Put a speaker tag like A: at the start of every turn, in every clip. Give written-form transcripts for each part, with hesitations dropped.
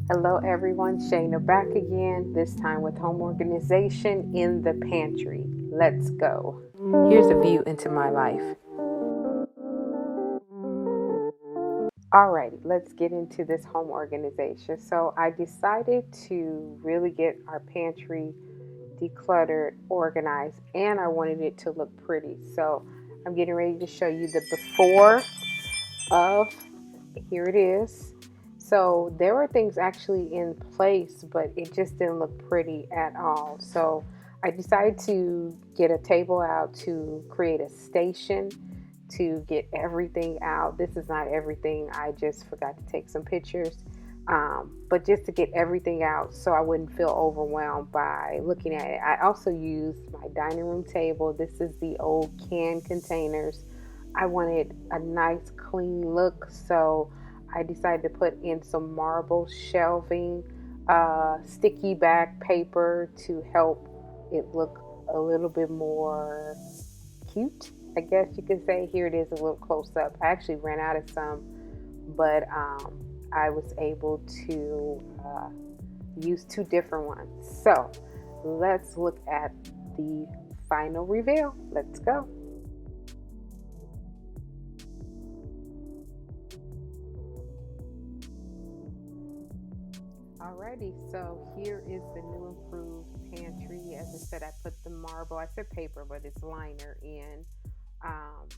A: Hello everyone, Shayna back again, this time with home organization in the pantry. Let's go. Here's a view into my life. Alrighty, let's get into this home organization. So I decided to really get our pantry decluttered, organized, and I wanted it to look pretty. So I'm getting ready to show you the before of, here it is. So there were things actually in place, but it just didn't look pretty at all. So I decided to get a table out to create a station to get everything out. This is not everything. I just forgot to take some pictures. But just to get everything out so I wouldn't feel overwhelmed by looking at it. I also used my dining room table. This is the old can containers. I wanted a nice clean look, so I decided to put in some marble shelving, sticky back paper to help it look a little bit more cute, I guess you could say. Here it is a little close up. I actually ran out of some, but I was able to use two different ones. So let's look at the final reveal. Let's go. Alrighty, so here is the new improved pantry. As I said, I put the marble, I said paper, but it's liner in.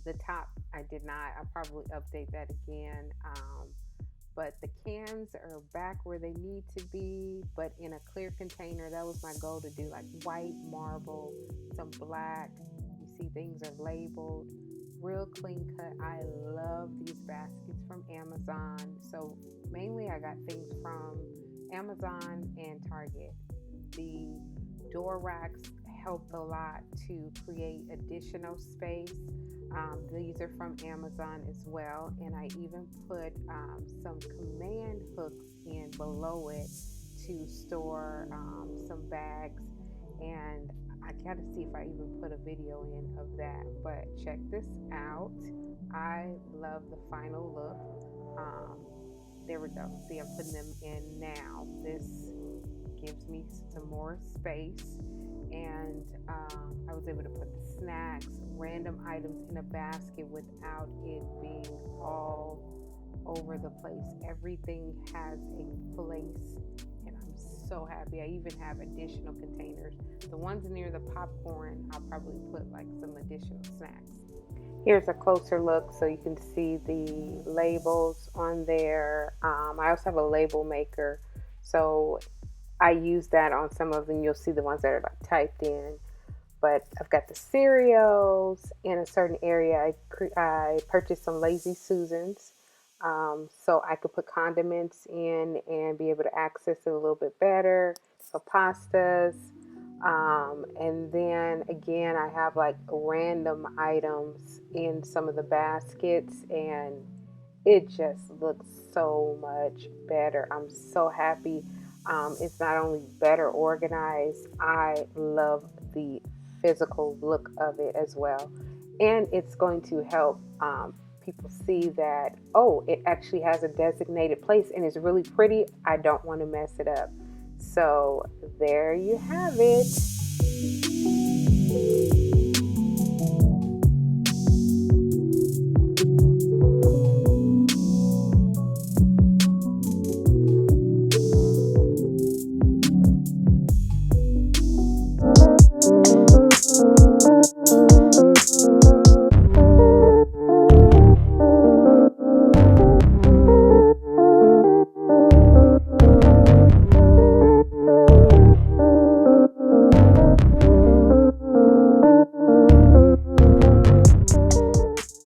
A: The top, I did not. I'll probably update that again. But the cans are back where they need to be, but in a clear container. That was my goal, to do like white marble, some black. You see things are labeled, real clean cut. I love these baskets from Amazon. So mainly I got things from Amazon and Target. The door racks helped a lot to create additional space. These are from Amazon as well, and I even put some command hooks in below it to store some bags, and I gotta see if I even put a video in of that. But check this out. I love the final look. There we go. See, I'm putting them in now. This gives me some more space, and I was able to put the snacks, random items in a basket without it being all over the place. Everything has a place, and I'm so happy. I even have additional containers. The ones near the popcorn, I'll probably put like some additional snacks. Here's a closer look so you can see the labels on there. I also have a label maker, so I use that on some of them. You'll see the ones that are like typed in. But I've got the cereals in a certain area. I purchased some Lazy Susans, so I could put condiments in and be able to access it a little bit better. So pastas. And then again, I have like random items in some of the baskets, and it just looks so much better. I'm so happy. It's not only better organized, I love the physical look of it as well. And it's going to help people see that, oh, it actually has a designated place and it's really pretty. I don't want to mess it up. So there you have it.